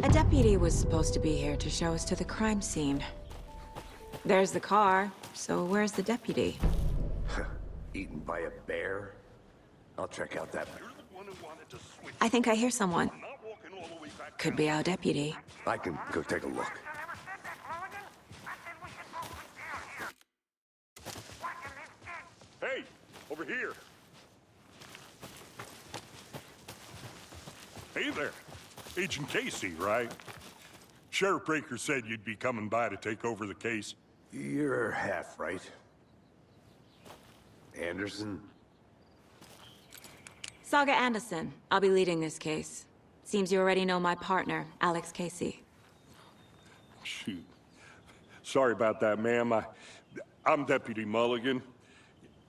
A deputy was supposed to be here to show us to the crime scene. There's the car, so where's the deputy? Eaten by a bear? I'll check out that. I think I hear someone. Could be our deputy. I can go take a look. Hey, over here. Hey there. Agent Casey, right? Sheriff Breaker said you'd be coming by to take over the case. You're half right. Anderson? Saga Anderson. I'll be leading this case. Seems you already know my partner, Alex Casey. Shoot. Sorry about that, ma'am. I'm Deputy Mulligan.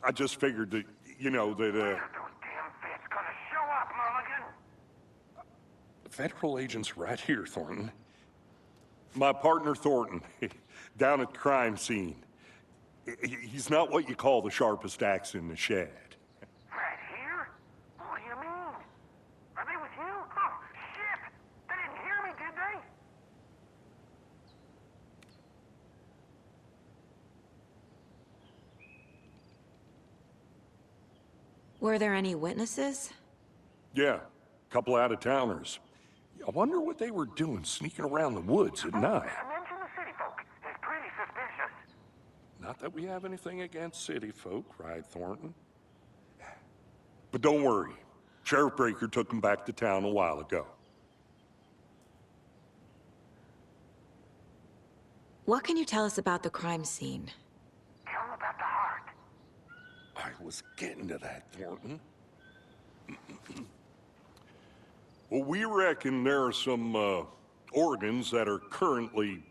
I just figured that, you know, that, Those damn feds gonna show up, Mulligan. Federal agent's right here, Thornton. My partner, Thornton, down at the crime scene. He's not what you call the sharpest axe in the shed. Right here? What do you mean? Are they with you? Oh, shit! They didn't hear me, did they? Were there any witnesses? Yeah, a couple out-of-towners. I wonder what they were doing sneaking around the woods at night. Mention the city folk. It's pretty suspicious. Not that we have anything against city folk, right, Thornton? But don't worry. Sheriff Breaker took them back to town a while ago. What can you tell us about the crime scene? Tell them about the heart. I was getting to that, Thornton. Well, we reckon there are some organs that are currently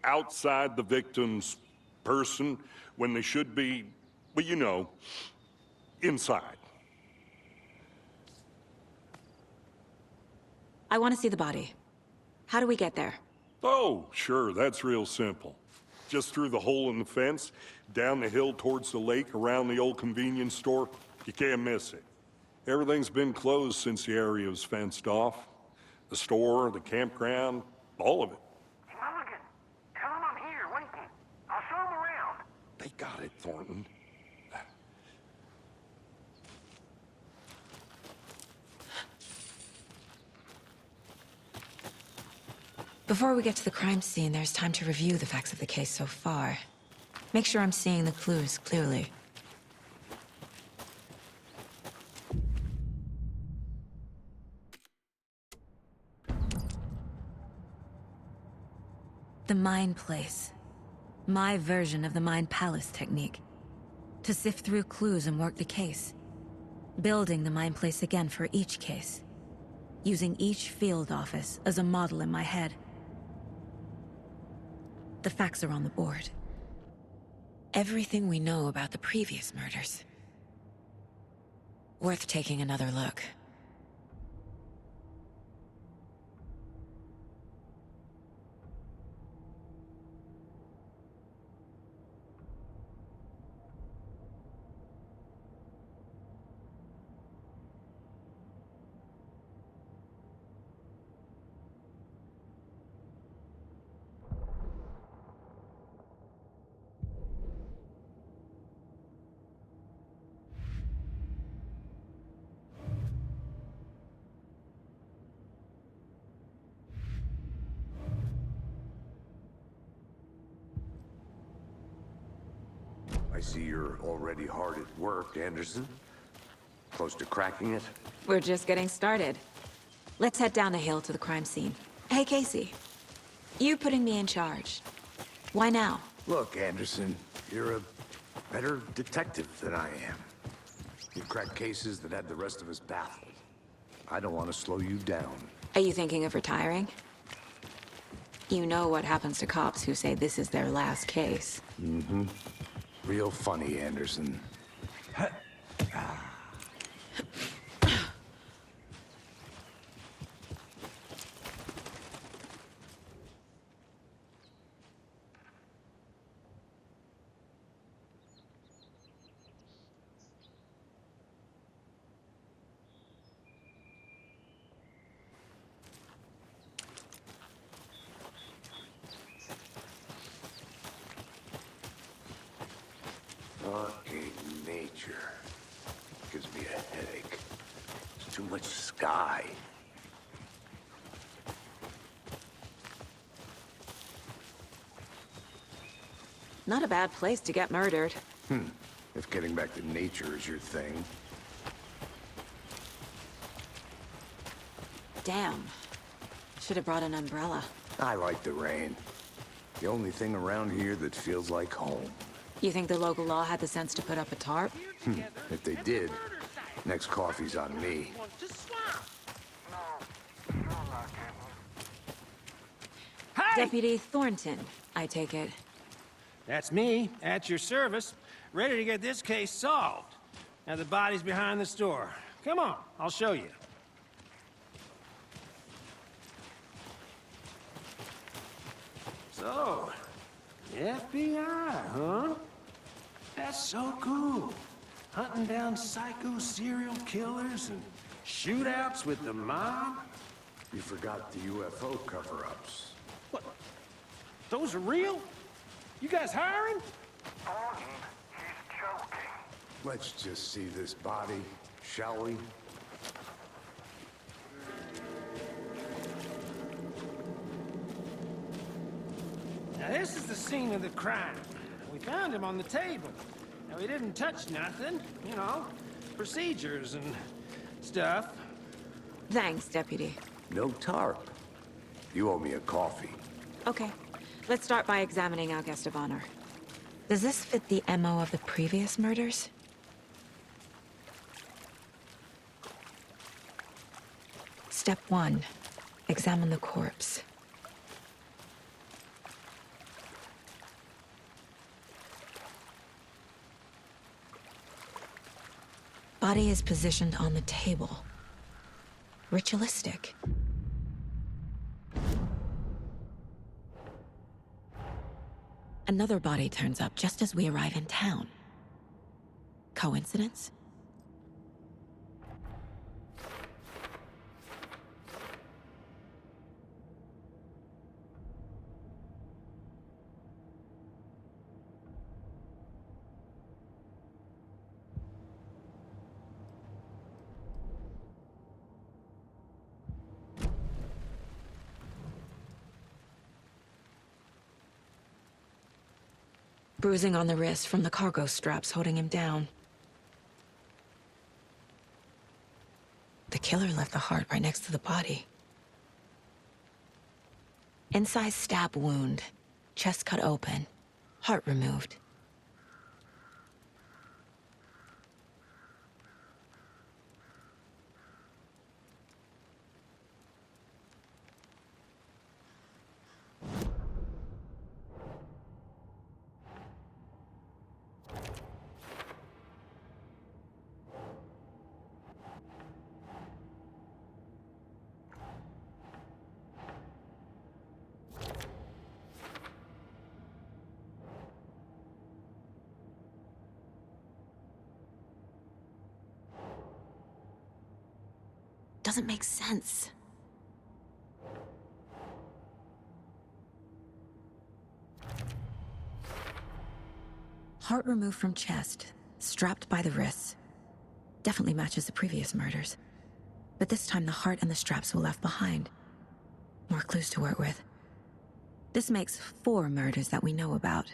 outside the victim's person when they should be, well, you know, inside. I want to see the body. How do we get there? Oh, sure, that's real simple. Just through the hole in the fence, down the hill towards the lake, around the old convenience store. You can't miss it. Everything's been closed since the area was fenced off. The store, the campground, all of it. Hey, Mulligan, tell them I'm here waiting. I'll show them around. They got it, Thornton. Before we get to the crime scene, there's time to review the facts of the case so far. Make sure I'm seeing the clues clearly. The Mind Place. My version of the Mind Palace technique. To sift through clues and work the case. Building the Mind Place again for each case. Using each field office as a model in my head. The facts are on the board. Everything we know about the previous murders. Worth taking another look. I see you're already hard at work, Anderson. Close to cracking it? We're just getting started. Let's head down the hill to the crime scene. Hey, Casey. You putting me in charge. Why now? Look, Anderson, you're a better detective than I am. You've cracked cases that had the rest of us baffled. I don't want to slow you down. Are you thinking of retiring? You know what happens to cops who say this is their last case. Mm-hmm. Real funny, Anderson. Fucking nature. Gives me a headache. It's too much sky. Not a bad place to get murdered. If getting back to nature is your thing. Damn. Should have brought an umbrella. I like the rain. The only thing around here that feels like home. You think the local law had the sense to put up a tarp? If they did, next coffee's on me. Hey! Deputy Thornton, I take it. That's me, at your service, ready to get this case solved. Now the body's behind the store. Come on, I'll show you. So, the FBI, huh? That's so cool. Hunting down psycho serial killers and shootouts with the mob. You forgot the UFO cover-ups. What? Those are real? You guys hiring? Thornton, he's joking. Let's just see this body, shall we? Now this is the scene of the crime. We found him on the table. Now he didn't touch nothing, you know, procedures and stuff. Thanks, Deputy. No tarp. You owe me a coffee. Okay. Let's start by examining our guest of honor. Does this fit the MO of the previous murders? Step 1. Examine the corpse. Body is positioned on the table. Ritualistic. Another body turns up just as we arrive in town. Coincidence? Bruising on the wrist from the cargo straps holding him down. The killer left the heart right next to the body. Incised stab wound, chest cut open, heart removed. Doesn't make sense. Heart removed from chest, strapped by the wrists. Definitely matches the previous murders. But this time the heart and the straps were left behind. More clues to work with. This makes 4 murders that we know about.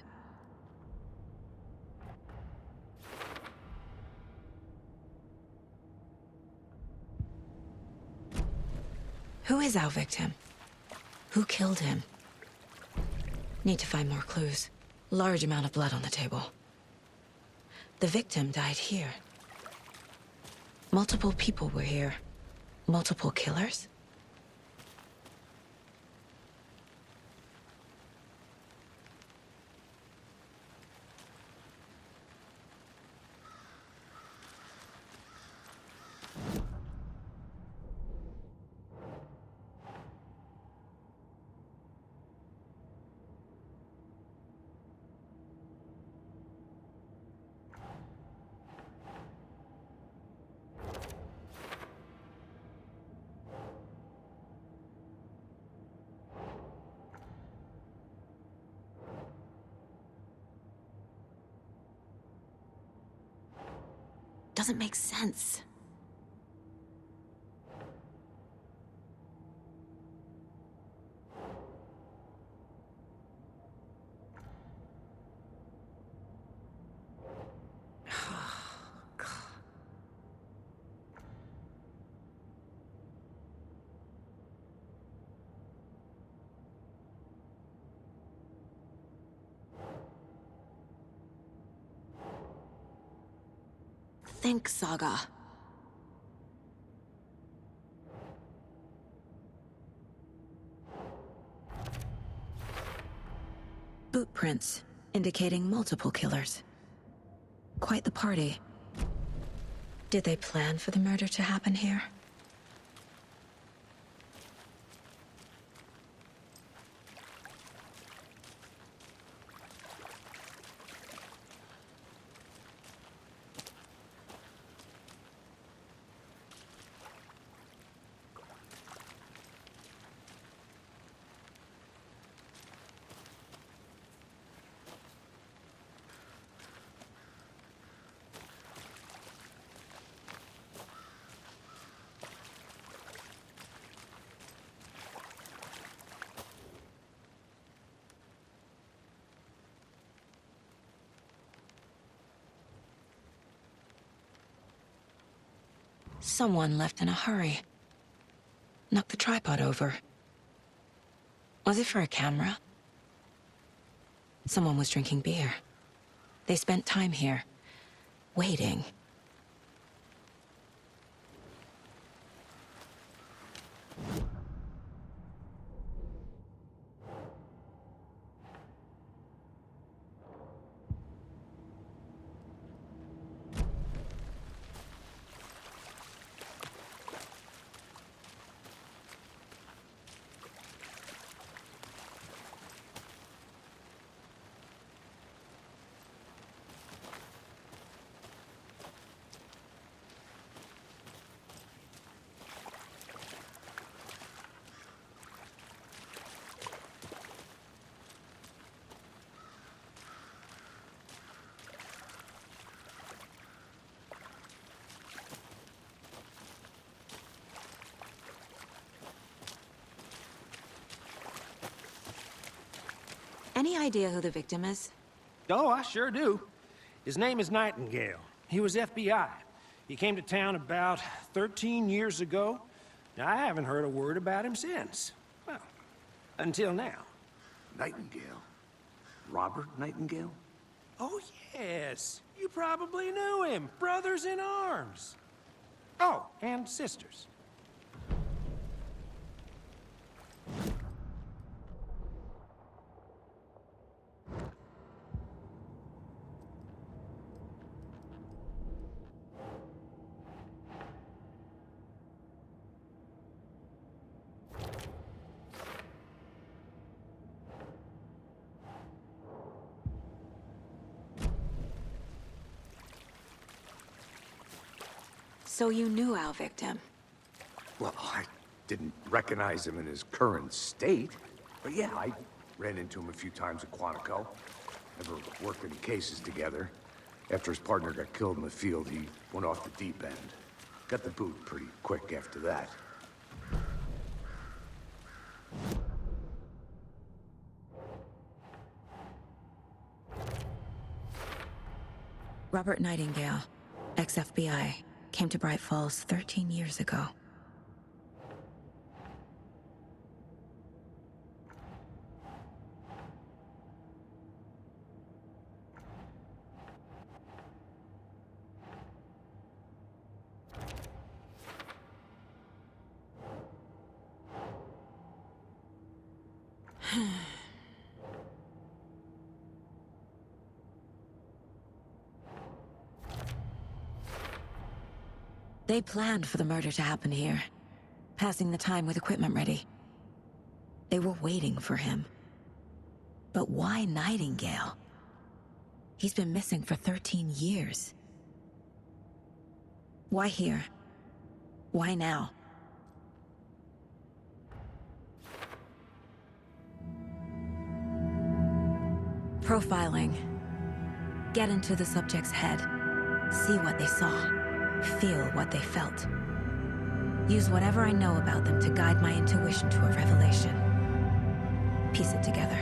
Who is our victim? Who killed him? Need to find more clues. Large amount of blood on the table. The victim died here. Multiple people were here. Multiple killers? doesn't make sense. Think, Saga. Boot prints, indicating multiple killers. Quite the party. Did they plan for the murder to happen here? Someone left in a hurry. Knocked the tripod over. Was it for a camera? Someone was drinking beer. They spent time here, waiting. Any idea who the victim is? Oh, I sure do. His name is Nightingale. He was FBI. He came to town about 13 years ago. Now, I haven't heard a word about him since. Well, until now. Nightingale? Robert Nightingale? Oh, yes. You probably knew him. Brothers in arms. Oh, and sisters. So you knew our victim? Well, I didn't recognize him in his current state. But yeah, I ran into him a few times at Quantico. Never worked any cases together. After his partner got killed in the field, he went off the deep end. Got the boot pretty quick after that. Robert Nightingale, ex-FBI, came to Bright Falls 13 years ago. They planned for the murder to happen here, passing the time with equipment ready. They were waiting for him. But why Nightingale? He's been missing for 13 years. Why here? Why now? Profiling. Get into the subject's head. See what they saw. feel what they felt. Use whatever I know about them to guide my intuition to a revelation. Piece it together.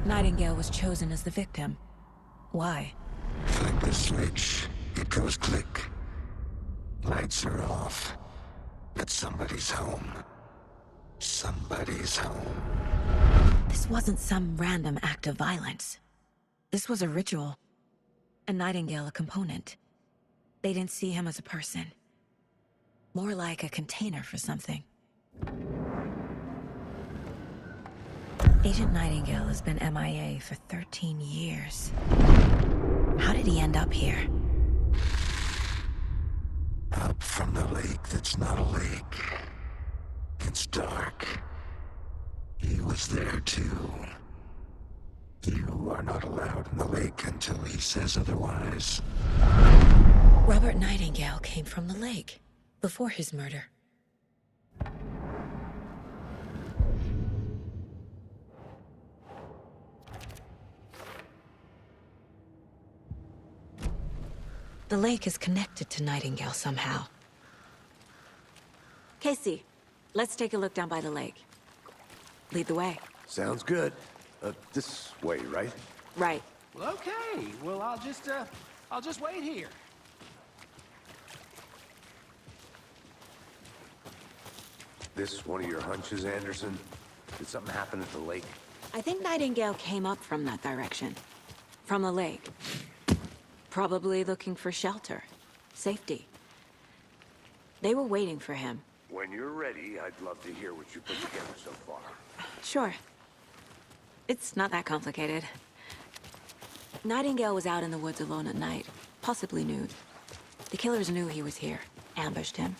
Nightingale was chosen as the victim. Why? Flip the switch. It goes click. Lights are off. But somebody's home. Somebody's home. This wasn't some random act of violence. This was a ritual. And Nightingale a component. They didn't see him as a person. More like a container for something. Agent Nightingale has been MIA for 13 years. How did he end up here? Up from the lake that's not a lake. It's dark. He was there too. You are not allowed in the lake until he says otherwise. Robert Nightingale came from the lake, before his murder. The lake is connected to Nightingale somehow. Casey, let's take a look down by the lake. Lead the way. Sounds good. This way, right? Right. Well, okay. Well, I'll just wait here. This one of your hunches, Anderson? Did something happen at the lake? I think Nightingale came up from that direction. From the lake. Probably looking for shelter. Safety. They were waiting for him. When you're ready, I'd love to hear what you put together so far. Sure. It's not that complicated. Nightingale was out in the woods alone at night, possibly nude. The killers knew he was here, ambushed him,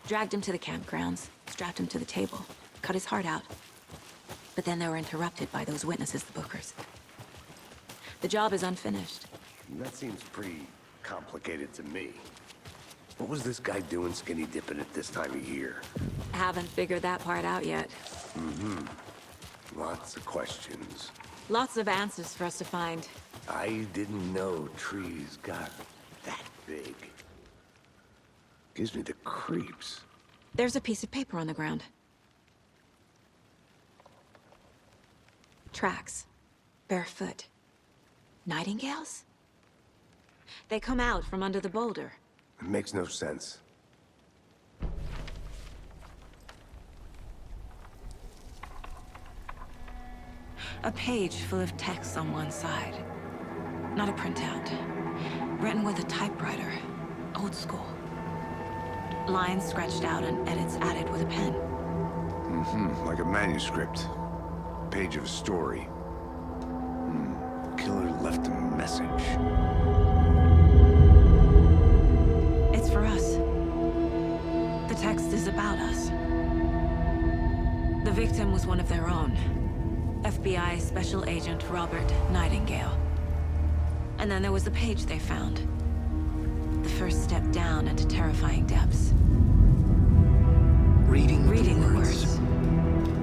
dragged him to the campgrounds, strapped him to the table, cut his heart out. But then they were interrupted by those witnesses, the Bookers. The job is unfinished. That seems pretty complicated to me. What was this guy doing skinny dipping at this time of year? Haven't figured that part out yet. Lots of questions. Lots of answers for us to find. I didn't know trees got that big. Gives me the creeps. There's a piece of paper on the ground. Tracks. Barefoot. Nightingales? They come out from under the boulder. It makes no sense. A page full of text on one side. Not a printout. Written with a typewriter. Old school. Lines scratched out and edits added with a pen. Like a manuscript. Page of a story. Killer left a message. It's for us. The text is about us. The victim was one of their own. FBI Special Agent Robert Nightingale. And then there was the page they found. The first step down into terrifying depths. Reading the words.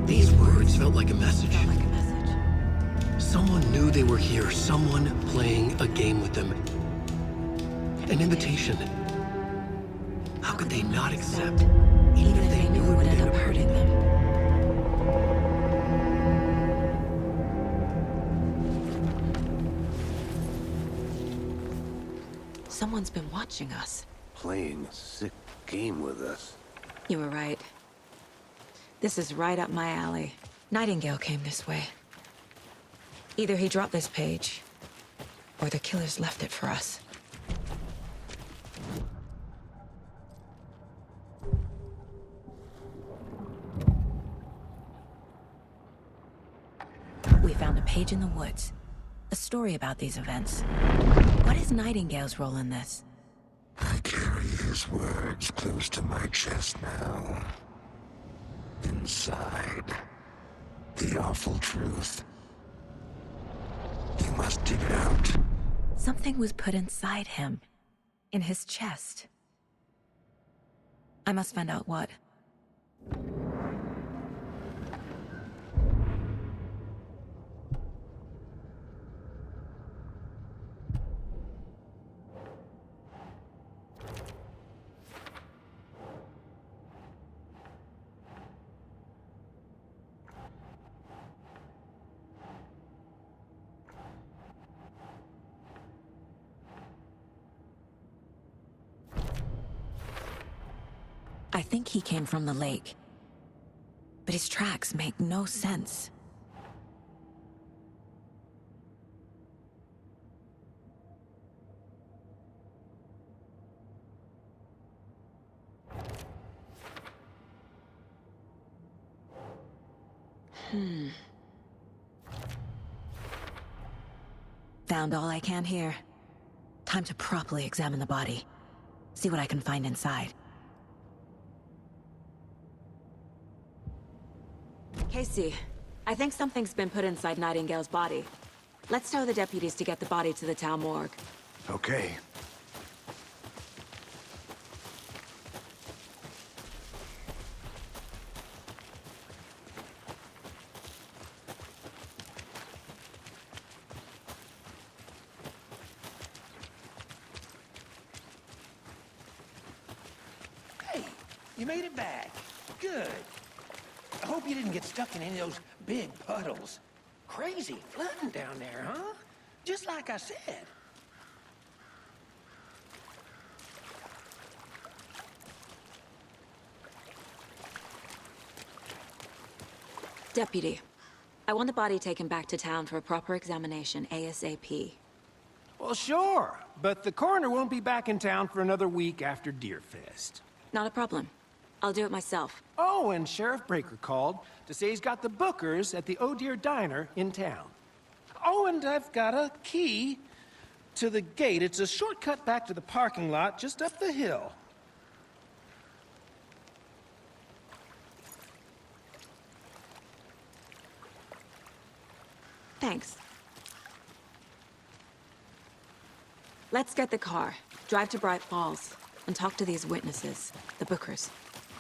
These words felt like a message. Felt like a message. Someone knew they were here, someone playing a game with them. An invitation. How could they not accept, even if they knew it would end up hurting them? Someone's been watching us. Playing a sick game with us. You were right. This is right up my alley. Nightingale came this way. Either he dropped this page, or the killers left it for us. We found a page in the woods. A story about these events. What is Nightingale's role in this? I carry his words close to my chest now. Inside, the awful truth. You must dig it out. Something was put inside him. In his chest. I must find out what. I think he came from the lake. But his tracks make no sense. Found all I can here. Time to properly examine the body. See what I can find inside. Casey, I think something's been put inside Nightingale's body. Let's tell the deputies to get the body to the town morgue. Okay. Hey, you made it back. Good. I hope you didn't get stuck in any of those big puddles. Crazy flooding down there, huh? Just like I said. Deputy, I want the body taken back to town for a proper examination ASAP. Well, sure, but the coroner won't be back in town for another week after Deerfest. Not a problem. I'll do it myself. Oh, and Sheriff Breaker called to say he's got the Bookers at the Oh Dear Diner in town. Oh, and I've got a key to the gate. It's a shortcut back to the parking lot just up the hill. Thanks. Let's get the car, drive to Bright Falls, and talk to these witnesses, the Bookers.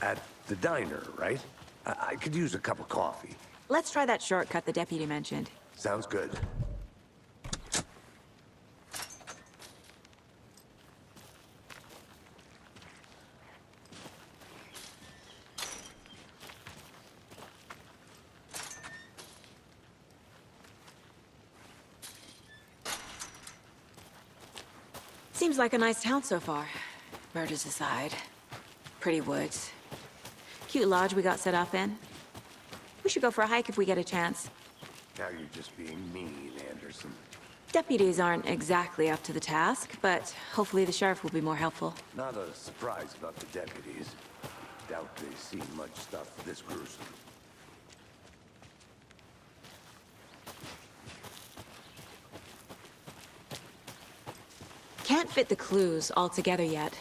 At the diner, right? I could use a cup of coffee. Let's try that shortcut the deputy mentioned. Sounds good. Seems like a nice town so far. Murders aside. Pretty woods. Cute lodge we got set up in. We should go for a hike if we get a chance. Now you're just being mean, Anderson. Deputies aren't exactly up to the task, but hopefully the sheriff will be more helpful. Not a surprise about the deputies. Doubt they've seen much stuff this gruesome. Can't fit the clues all together yet.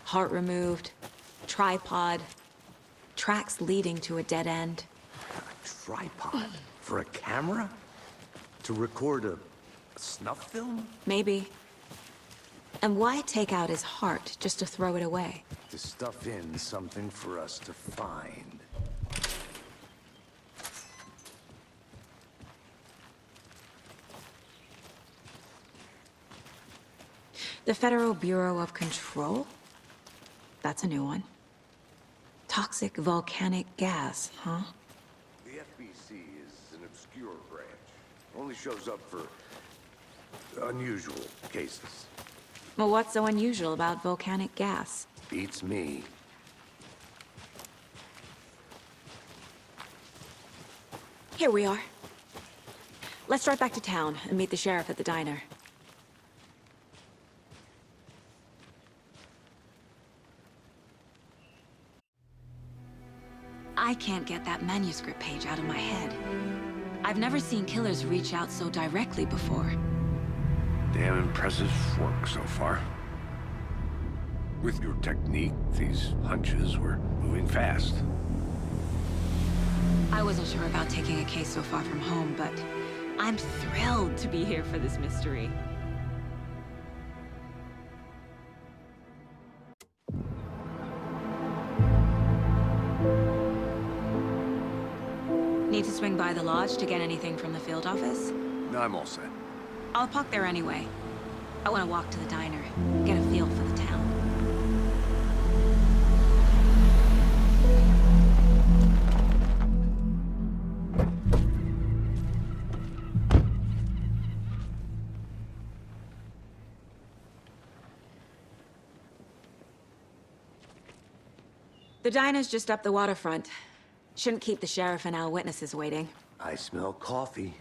Heart removed, tripod, tracks leading to a dead end. A tripod? For a camera? To record a snuff film? Maybe. And why take out his heart just to throw it away? To stuff in something for us to find. The Federal Bureau of Control? That's a new one. Toxic volcanic gas, huh? The FBC is an obscure branch. Only shows up for unusual cases. Well, what's so unusual about volcanic gas? Beats me. Here we are. Let's drive back to town and meet the sheriff at the diner. I can't get that manuscript page out of my head. I've never seen killers reach out so directly before. Damn impressive work so far. With your technique, these hunches were moving fast. I wasn't sure about taking a case so far from home, but I'm thrilled to be here for this mystery. Need to swing by the lodge to get anything from the field office? No, I'm all set. I'll park there anyway. I want to walk to the diner, get a feel for the town. The diner's just up the waterfront. Shouldn't keep the sheriff and our witnesses waiting. I smell coffee.